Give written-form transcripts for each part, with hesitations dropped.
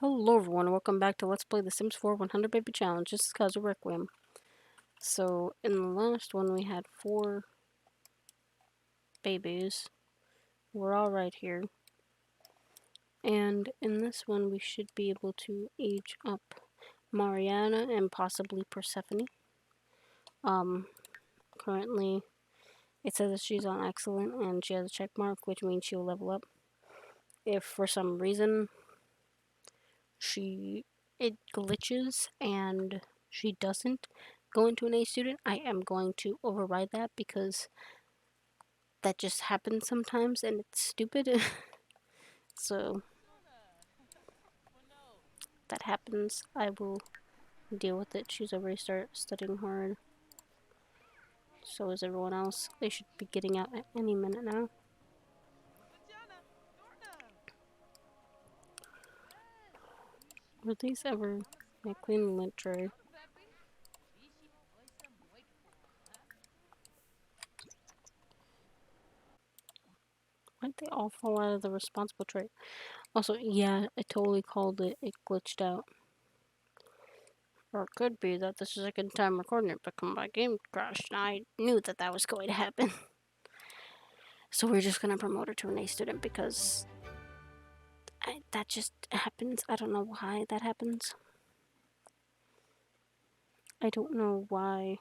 Hello everyone, welcome back to Let's Play The Sims 4 100 Baby Challenge. This is Kasu Requiem. So, in the last one we had 4 babies. We're all right here. And in this one we should be able to age up Mariana and possibly Persephone. Currently it says that she's on excellent and she has a check mark, which means she'll level up. If for some reason it glitches and she doesn't go into an A student, I am going to override that because that just happens sometimes and it's stupid. So that happens, I will deal with it. She's already started studying hard. So is everyone else. They should be getting out at any minute now. Were these ever clean the lint tray? Why'd they all fall out of the responsible tray? Also, yeah, I totally called it. It glitched out. Or it could be that this is the second time recording it, but my game crashed, and I knew that that was going to happen. So we're just gonna promote her to an A student because that just happens. I don't know why that happens. I don't know why.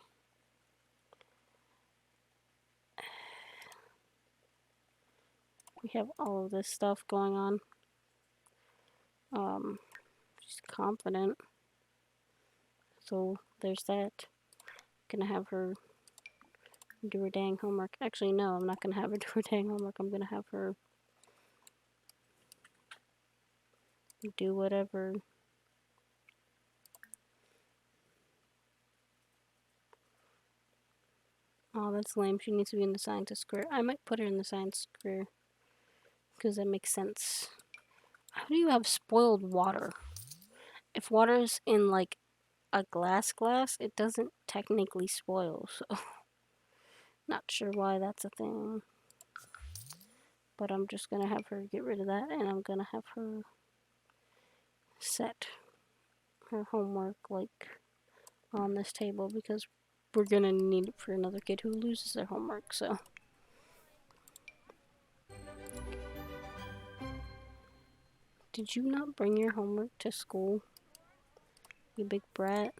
We have all of this stuff going on. She's confident. So there's that. Gonna have her do her dang homework. Actually, no, I'm not gonna have her do her dang homework. I'm gonna have her do whatever. Oh, that's lame. She needs to be in the scientist career. I might put her in the science career because that makes sense. How do you have spoiled water? If water's in like a glass, it doesn't technically spoil, so not sure why that's a thing. But I'm just gonna have her get rid of that, and I'm gonna have her set her homework like on this table because we're gonna need it for another kid who loses their homework. So did you not bring your homework to school, you big brat?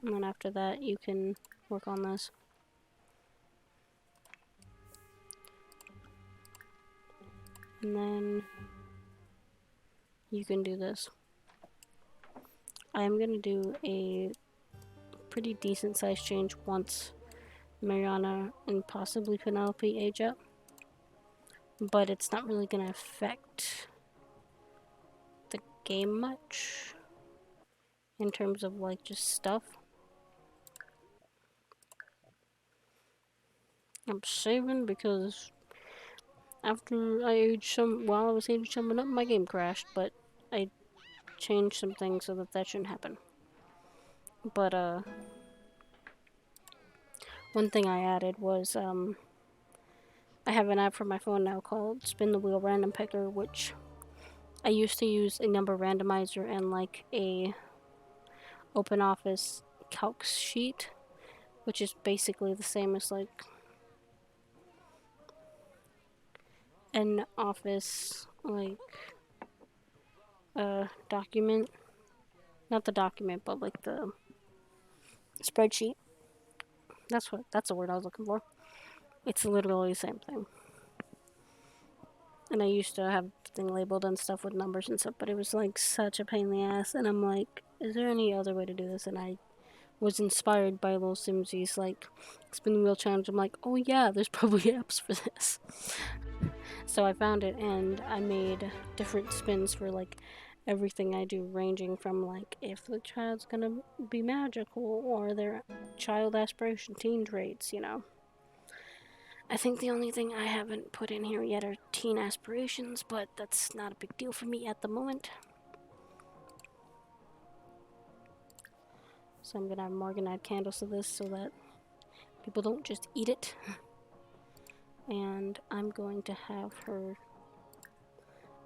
And then after that you can work on this. And then you can do this. I am gonna do a pretty decent size change once Mariana and possibly Penelope age up, but it's not really gonna affect the game much in terms of like just stuff. I'm saving because after I aged while I was age summing up, my game crashed, but I changed some things so that shouldn't happen. But one thing I added was I have an app for my phone now called Spin the Wheel Random Picker, which I used to use a number randomizer and like a open office calc sheet, which is basically the same as like an office like document, not the document but like the spreadsheet. That's the word I was looking for. It's literally the same thing. And I used to have the thing labeled and stuff with numbers and stuff, but it was like such a pain in the ass, and I'm like, is there any other way to do this? And I was inspired by Little Simsy's like spin the wheel challenge. I'm like, oh yeah, there's probably apps for this. So I found it and I made different spins for like everything I do, ranging from like if the child's gonna be magical or their child aspiration teen traits, you know. I think the only thing I haven't put in here yet are teen aspirations, but that's not a big deal for me at the moment. So I'm gonna have Morgan add candles to this so that people don't just eat it. And I'm going to have her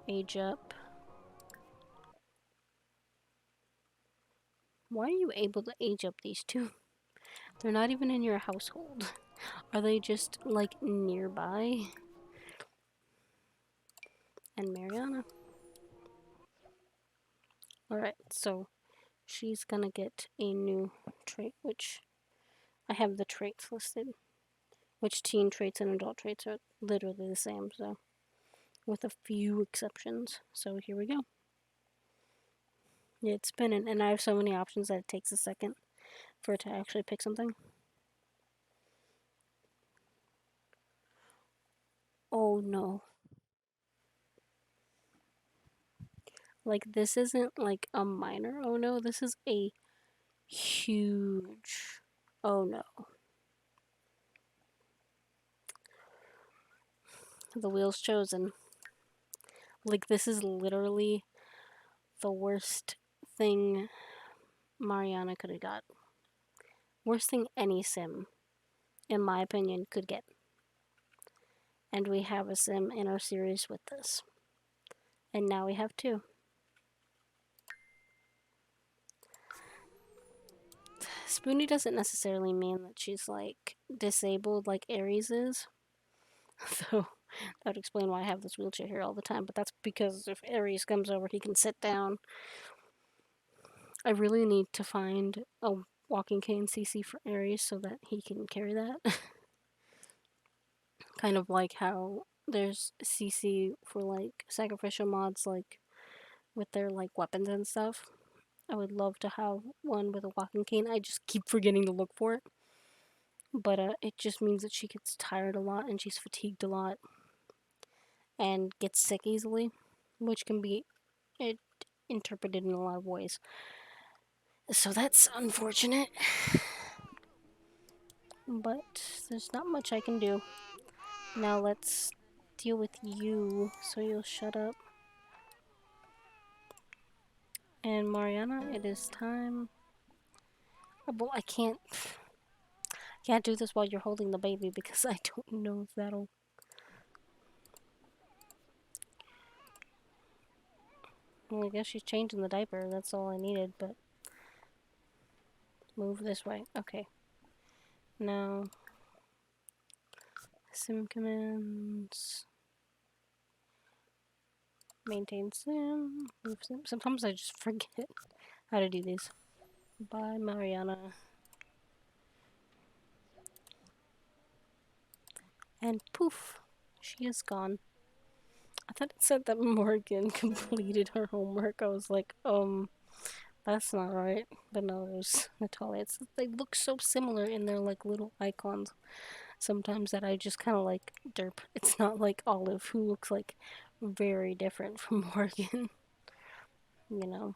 age up. Why are you able to age up these two? They're not even in your household. Are they just, like, nearby? And Mariana. Alright, so she's gonna get a new trait, which I have the traits listed. Which teen traits and adult traits are literally the same, so with a few exceptions. So here we go. Yeah, it's spinning, and I have so many options that it takes a second for it to actually pick something. Oh no. Like, this isn't like a minor oh no, this is a huge oh no. The wheel's chosen. Like, this is literally the worst thing Mariana could have got. Worst thing any sim, in my opinion, could get. And we have a sim in our series with this. And now we have two. Spoonie doesn't necessarily mean that she's, like, disabled like Aries is. So that would explain why I have this wheelchair here all the time. But that's because if Aries comes over, he can sit down. I really need to find a walking cane CC for Aries so that he can carry that. Kind of like how there's CC for, like, sacrificial mods, like, with their, like, weapons and stuff. I would love to have one with a walking cane. I just keep forgetting to look for it. But it just means that she gets tired a lot and she's fatigued a lot and gets sick easily, which can be interpreted in a lot of ways. So that's unfortunate. But there's not much I can do. Now let's deal with you, so you'll shut up. And Mariana, it is time. Well, I can't do this while you're holding the baby because I don't know if that'll. Well, I guess she's changing the diaper. That's all I needed, but move this way. Okay. Now, sim commands. Maintain sim. Move sim. Sometimes I just forget how to do these. Bye, Mariana. And poof, she is gone. I thought it said that Morrigan completed her homework. I was like, that's not right. But no, it was Natalia. They look so similar in their, like, little icons sometimes that I just kind of like, derp. It's not like Olive, who looks, like, very different from Morgan. You know.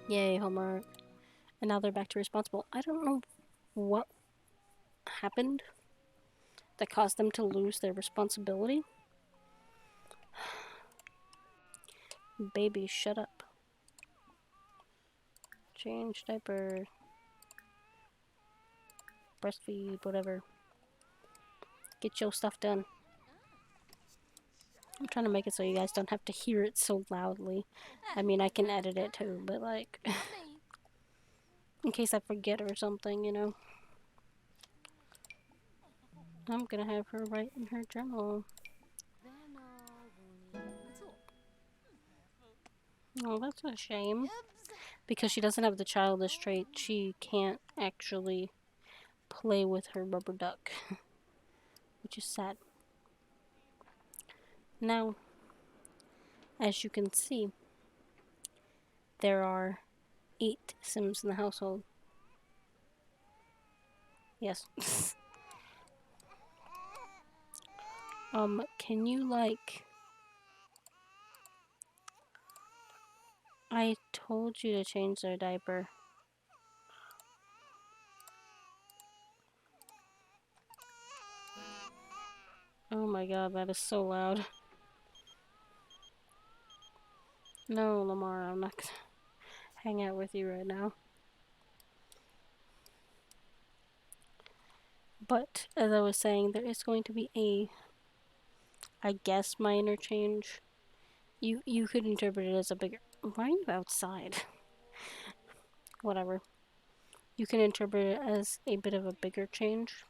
Yay, homework. And now they're back to responsible. I don't know what happened that caused them to lose their responsibility. Baby, shut up. Change diaper. Breastfeed, whatever. Get your stuff done. I'm trying to make it so you guys don't have to hear it so loudly. I mean, I can edit it too, but, like, in case I forget or something, you know. I'm gonna have her write in her journal. Oh, that's a shame. Because she doesn't have the childish trait, she can't actually play with her rubber duck. Which is sad. Now, as you can see, there are 8 Sims in the household. Yes. Can you, like... I told you to change their diaper. Oh my god, that is so loud. No, Lamar, I'm not gonna hang out with you right now. But as I was saying, there is going to be a, I guess, minor change. You could interpret it as a bigger. Why are you outside? Whatever. You can interpret it as a bit of a bigger change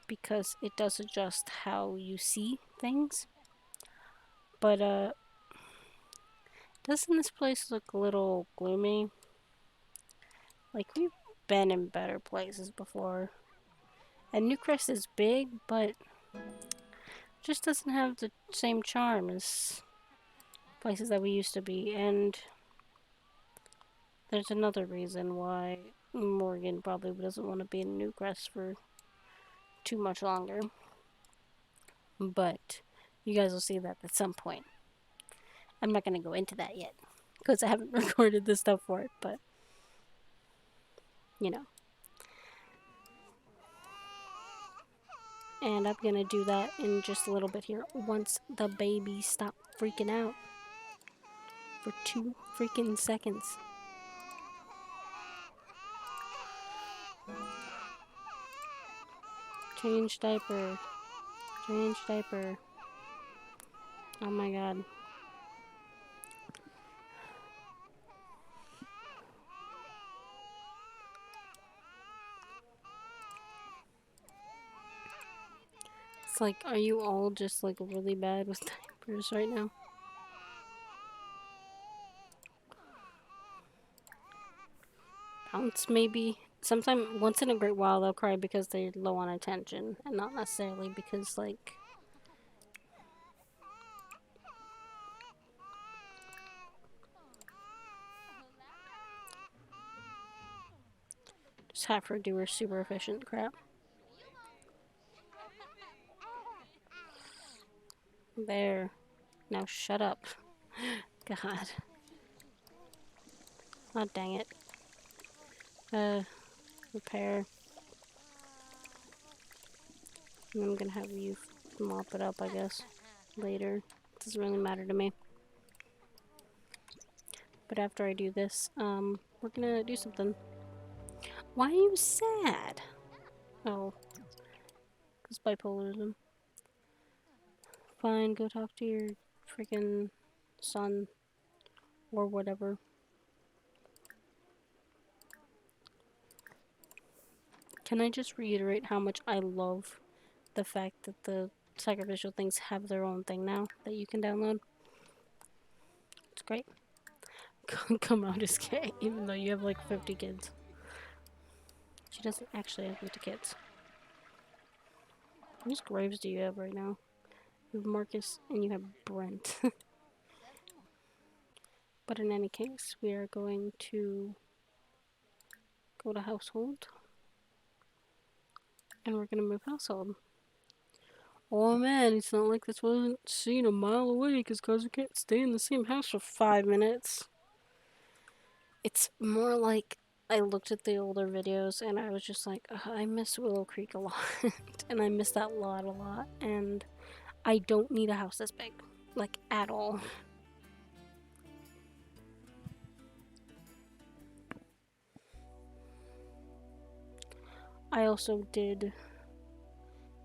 because it does adjust how you see things. But doesn't this place look a little gloomy? Like we've been in better places before. And Newcrest is big, but just doesn't have the same charm as places that we used to be. And there's another reason why Morgan probably doesn't want to be in Newcrest for too much longer. But you guys will see that at some point. I'm not going to go into that yet because I haven't recorded the stuff for it, but you know. And I'm going to do that in just a little bit here once the babies stop freaking out for 2 freaking seconds. Change diaper. Change diaper. Oh my god. It's like, are you all just like really bad with diapers right now? Bounce maybe. Sometime once in a great while they'll cry because they're low on attention and not necessarily because like just have her do her super efficient crap. There. Now shut up. God. Oh dang it. Repair. And I'm gonna have you mop it up, I guess, later. It doesn't really matter to me. But after I do this, we're gonna do something. Why are you sad? Oh. Because bipolarism. Fine, go talk to your freaking son. Or whatever. Can I just reiterate how much I love the fact that the sacrificial things have their own thing now that you can download? It's great. Come out as gay, even though you have like 50 kids. She doesn't actually have 50 kids. Whose graves do you have right now? You have Marcus and you have Brent. But in any case, we are going to go to household. And we're going to move household. Oh man, it's not like this wasn't seen a mile away because Kasu can't stay in the same house for 5 minutes. It's more like I looked at the older videos and I was just like, I miss Willow Creek a lot. And I miss that lot a lot. And I don't need a house this big. Like, at all. I also did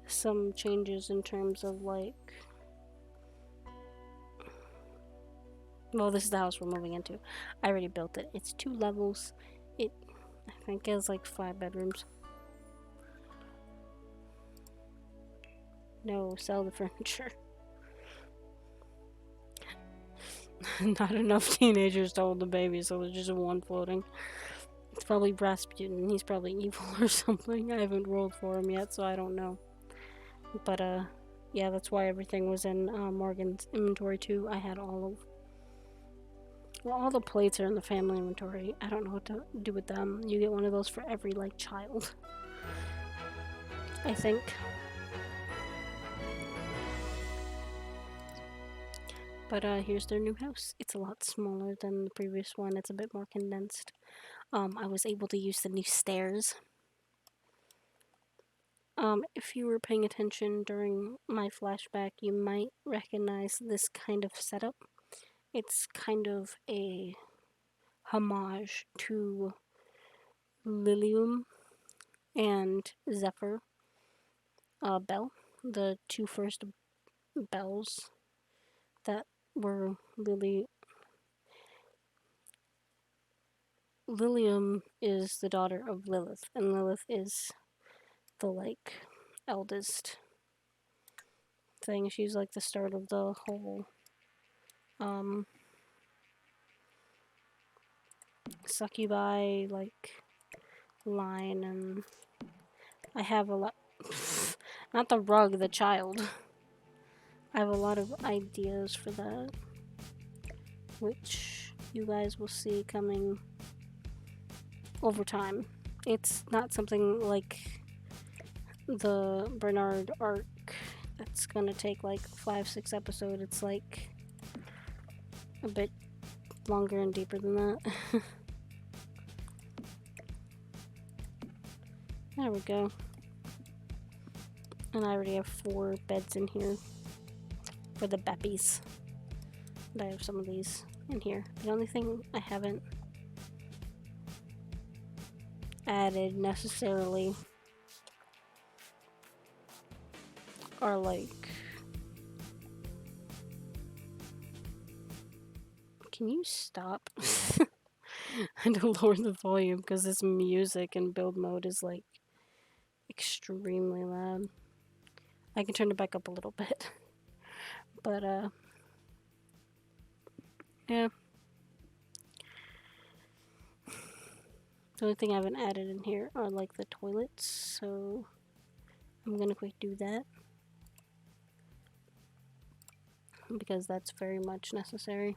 some changes in terms of like, well, this is the house we're moving into. I already built it. It's 2 levels. It, I think, has like 5 bedrooms. No, sell the furniture. Not enough teenagers to hold the baby, so there's just one floating. It's probably Rasputin. He's probably evil or something. I haven't rolled for him yet, so I don't know. But, yeah, that's why everything was in Morgan's inventory too. I had all of... Well, all the plates are in the family inventory. I don't know what to do with them. You get one of those for every, like, child. I think. But, here's their new house. It's a lot smaller than the previous one. It's a bit more condensed. I was able to use the new stairs. If you were paying attention during my flashback, you might recognize this kind of setup. It's kind of a homage to Lilium and Zephyr Bell, the two first bells that were Lilium is the daughter of Lilith, and Lilith is the like eldest thing. She's like the start of the whole um succubi like line, and I have a lot not the rug, the child. I have a lot of ideas for that, which you guys will see coming over time. It's not something like the Bernard arc that's gonna take like 5-6 episodes. It's like a bit longer and deeper than that. There we go. And I already have 4 beds in here for the Beppies. And I have some of these in here. The only thing I haven't added necessarily are like... Can you stop? I had to lower the volume because this music in build mode is like extremely loud. I can turn it back up a little bit. But yeah. The only thing I haven't added in here are like the toilets, so I'm gonna quick do that because that's very much necessary.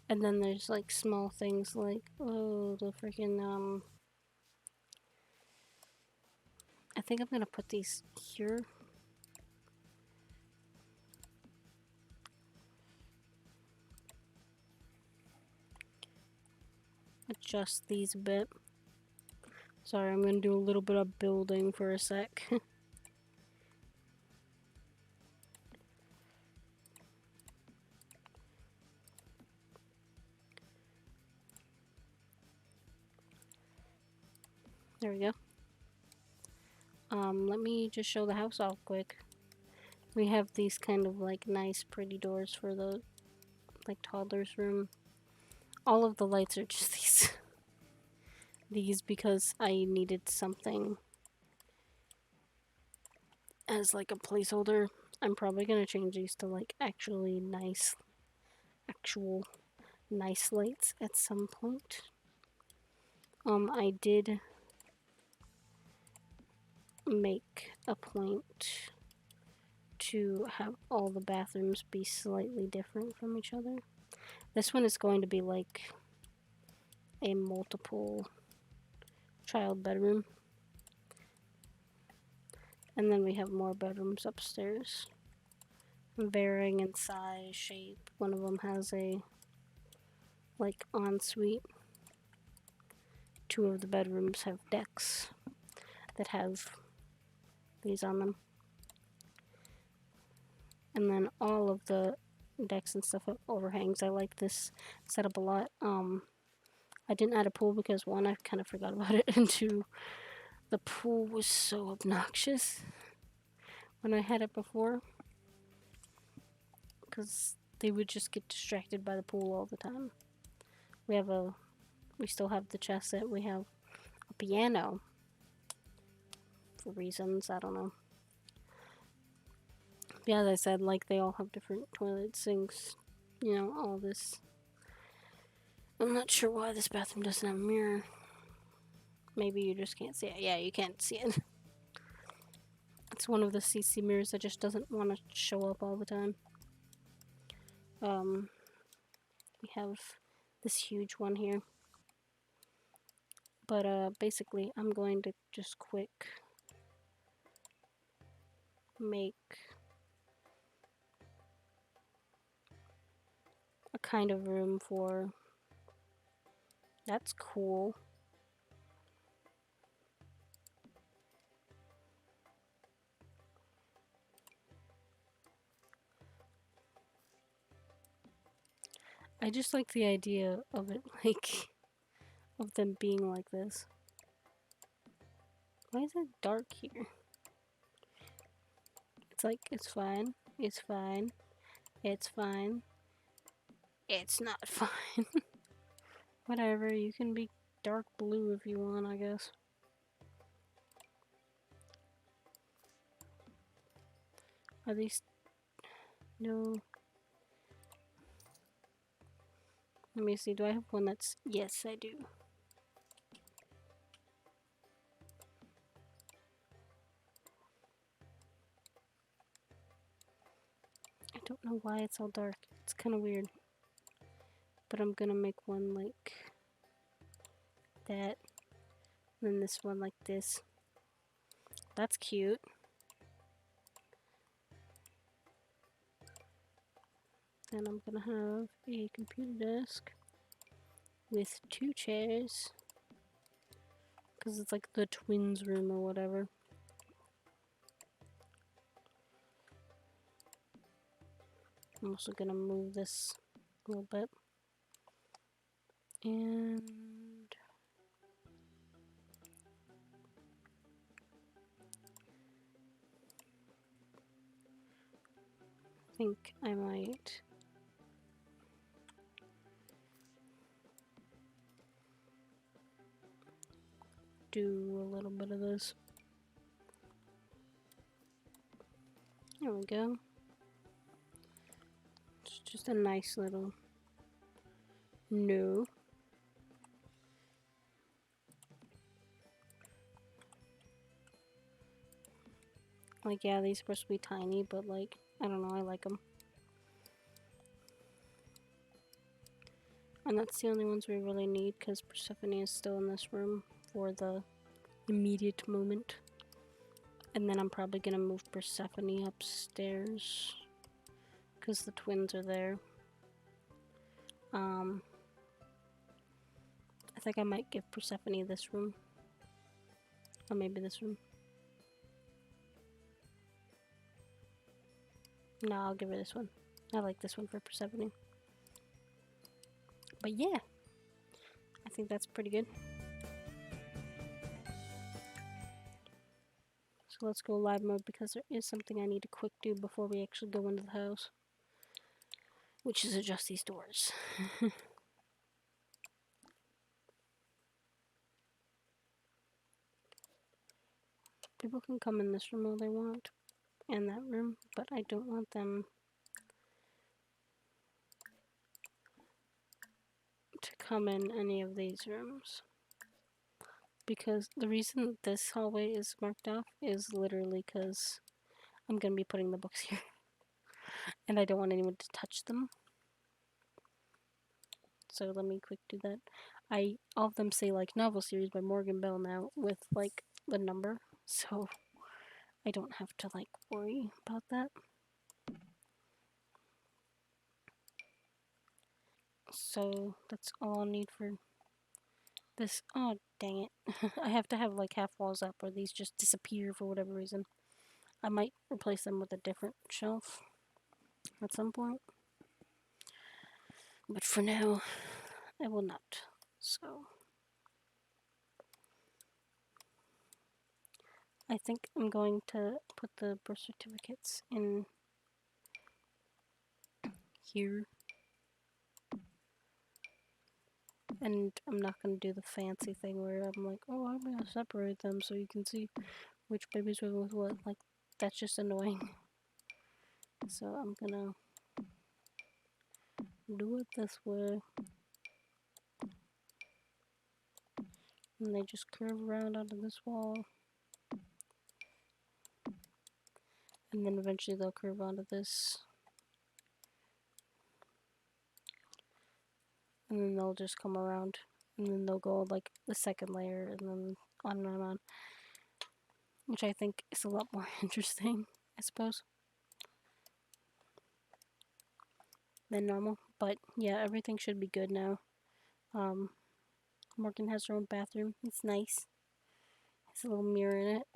And then there's like small things like, oh, the freaking I think I'm gonna put these here. Adjust these a bit. Sorry, I'm gonna do a little bit of building for a sec. There we go. Let me just show the house off quick. We have these kind of like nice pretty doors for the like toddlers room. All of the lights are just these because I needed something as like a placeholder. I'm probably gonna change these to like actual nice lights at some point. I did make a point to have all the bathrooms be slightly different from each other. This one is going to be like a multiple child bedroom. And then we have more bedrooms upstairs, varying in size, shape. One of them has a like ensuite. 2 of the bedrooms have decks that have these on them. And then all of the decks and stuff have overhangs. I like this setup a lot. I didn't add a pool because 1, I kind of forgot about it, and 2, the pool was so obnoxious when I had it before, because they would just get distracted by the pool all the time. We still have the chess set. We have a piano for reasons, I don't know. Yeah, as I said, like they all have different toilet sinks, you know, all this. I'm not sure why this bathroom doesn't have a mirror. Maybe you just can't see it. Yeah, you can't see it. It's one of the CC mirrors that just doesn't want to show up all the time. We have this huge one here. But basically, I'm going to just quick make a kind of room for... That's cool. I just like the idea of it, like, of them being like this. Why is it dark here? It's like, it's fine. It's fine. It's fine. It's not fine. Whatever, you can be dark blue if you want, I guess. Are these... No. Let me see, do I have one that's... Yes, I do. I don't know why it's all dark. It's kind of weird. But I'm gonna make one like that. And then this one like this. That's cute. Then I'm gonna have a computer desk with 2 chairs. Because it's like the twins' room or whatever. I'm also gonna move this a little bit. And I think I might do a little bit of this. There we go. It's just a nice little... No. Like, yeah, these are supposed to be tiny, but like, I don't know, I like them. And that's the only ones we really need, because Persephone is still in this room for the immediate moment. And then I'm probably gonna move Persephone upstairs, because the twins are there. I think I might give Persephone this room. Or maybe this room. No, I'll give her this one. I like this one for Persephone. But yeah, I think that's pretty good. So let's go live mode because there is something I need to quick do before we actually go into the house. Which is adjust these doors. People can come in this room all they want. And that room. But I don't want them to come in any of these rooms. Because the reason this hallway is marked off is literally because I'm going to be putting the books here. And I don't want anyone to touch them. So let me quick do that. All of them say like novel series by Morgan Bell now with like the number. So I don't have to like worry about that. So that's all I'll need for this. Oh, dang it. I have to have like half walls up or these just disappear for whatever reason. I might replace them with a different shelf at some point. But for now, I will not. So I think I'm going to put the birth certificates in here. And I'm not going to do the fancy thing where I'm like, oh, I'm going to separate them so you can see which babies were with what. Like, that's just annoying. So I'm going to do it this way. And they just curve around onto this wall. And then eventually they'll curve onto this. And then they'll just come around. And then they'll go like the second layer and then on and on. Which I think is a lot more interesting, I suppose, than normal. But yeah, everything should be good now. Morgan has her own bathroom. It's nice. Has a little mirror in it.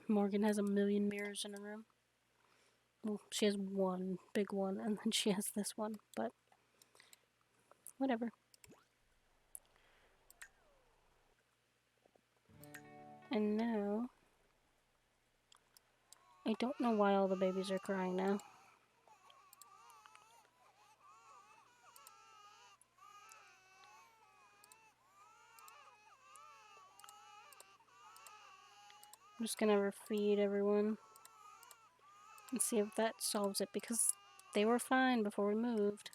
Morgan has a million mirrors in her room. Well, she has one big one, and then she has this one, but whatever. And now I don't know why all the babies are crying now. I'm just gonna feed everyone and see if that solves it, because they were fine before we moved.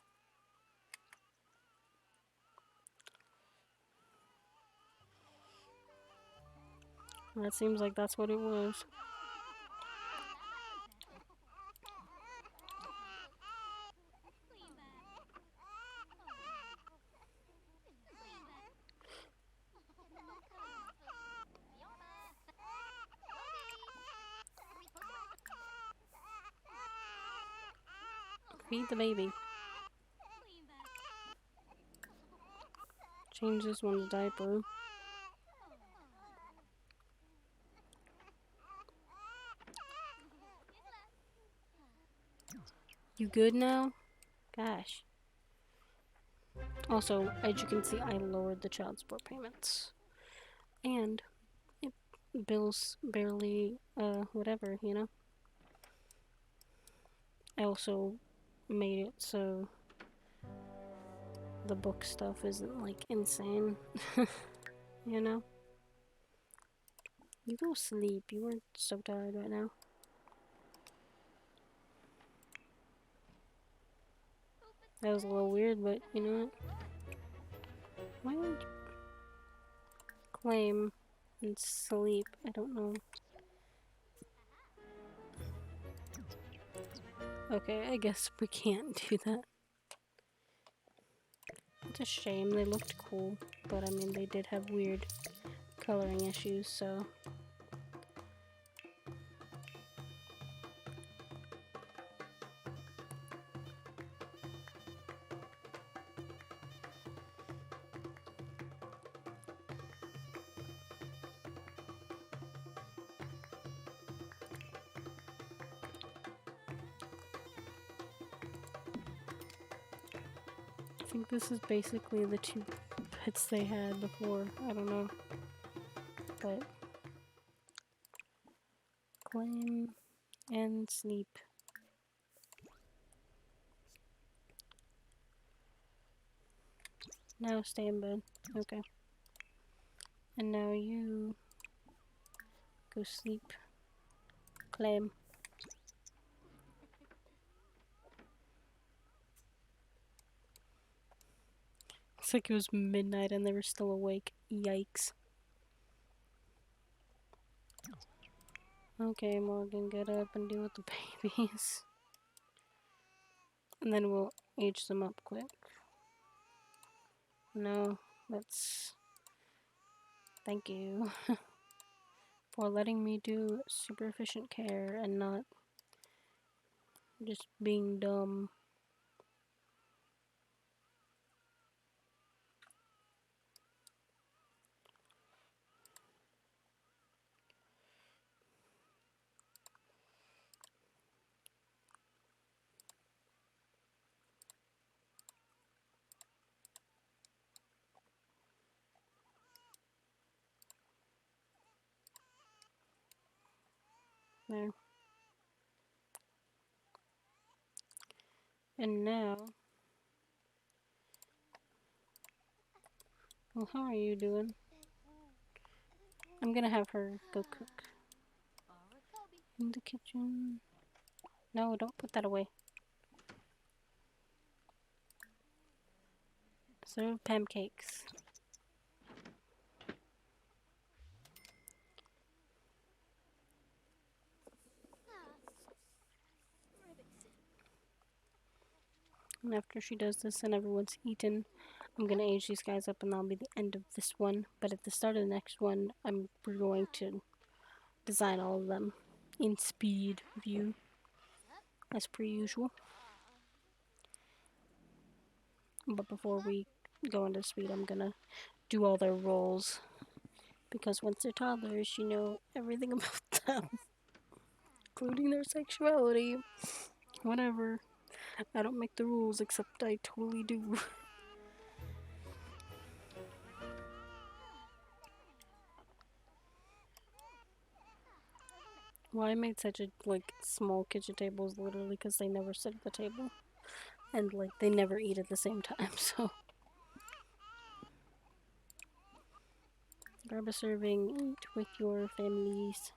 That seems like that's what it was. Feed the baby. Change this one to diaper. You good now? Gosh. Also, as you can see, I lowered the child support payments. And it bills barely, whatever, you know? I also made it so the book stuff isn't, like, insane. You know? You go sleep. You are so tired right now. That was a little weird, but you know what? Why would you claim and sleep? I don't know. Okay, I guess we can't do that. It's a shame. They looked cool, but I mean, they did have weird coloring issues, so... I think this is basically the two pets they had before. I don't know. But... claim and sleep. Now stay in bed. Okay. And now you... go sleep. Claim. It's like it was midnight and they were still awake. Yikes. Okay, Morgan, get up and deal with the babies. And then we'll age them up quick. No, that's... thank you for letting me do super efficient care and not just being dumb. There. And now... well, how are you doing? I'm gonna have her go cook. In the kitchen. No, don't put that away. Serve pancakes. And after she does this and everyone's eaten, I'm gonna age these guys up and that'll be the end of this one. But at the start of the next one, we're going to design all of them in speed view, as per usual. But before we go into speed, I'm gonna do all their roles. Because once they're toddlers, you know everything about them. Including their sexuality. Whatever. I don't make the rules, except I totally do. Well, I made such a like small kitchen tables literally because they never sit at the table, and like they never eat at the same time. So grab a serving, eat with your families.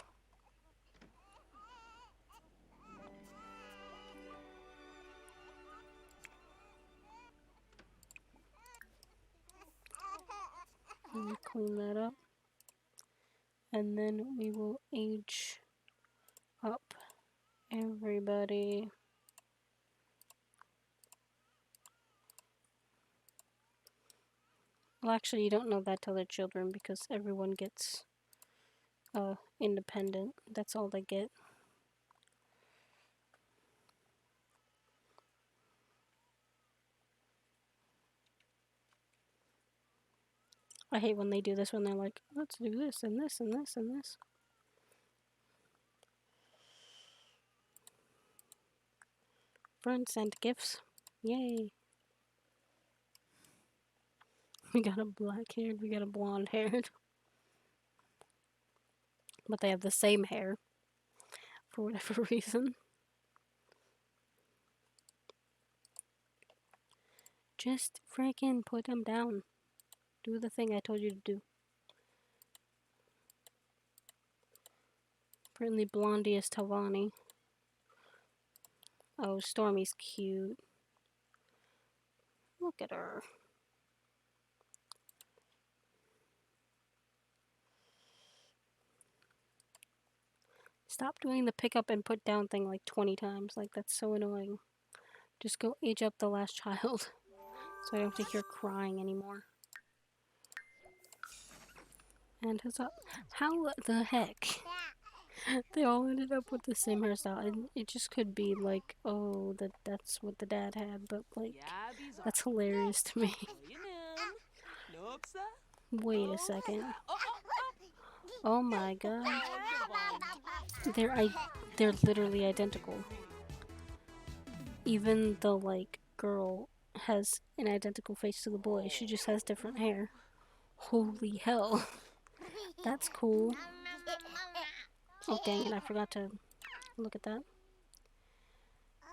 Clean that up, and then we will age up everybody. Well, actually, you don't know that till they're children because everyone gets independent. That's all they get. I hate when they do this when they're like, let's do this and this and this and this. Friends sent gifts. Yay. We got a black haired, we got a blonde haired. But they have the same hair for whatever reason. Just freaking put them down. Do the thing I told you to do. Apparently Blondie is Tawani. Oh, Stormy's cute. Look at her. Stop doing the pick up and put down thing like 20 times. Like, that's so annoying. Just go age up the last child. So I don't have to hear crying anymore. And huzzah. How the heck? They all ended up with the same hairstyle. And it just could be like, oh, that's what the dad had. But, like, that's hilarious to me. Wait a second. Oh my god. They're literally identical. Even the like girl has an identical face to the boy. She just has different hair. Holy hell. That's cool. Oh dang it, I forgot to look at that.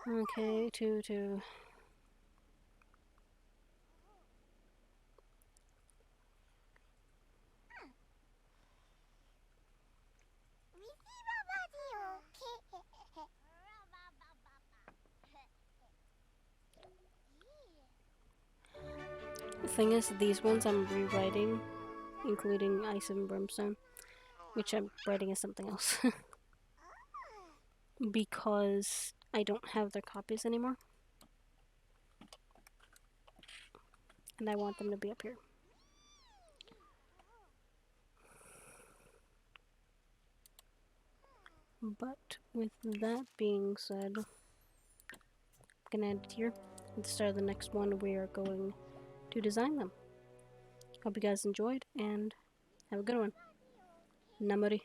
Okay, two. The thing is, these ones I'm rewriting, including Ice and Brimstone, which I'm writing as something else. Because I don't have their copies anymore. And I want them to be up here. But with that being said, I'm gonna end it here. At the start of the next one, we are going to design them. Hope you guys enjoyed and have a good one. Namari.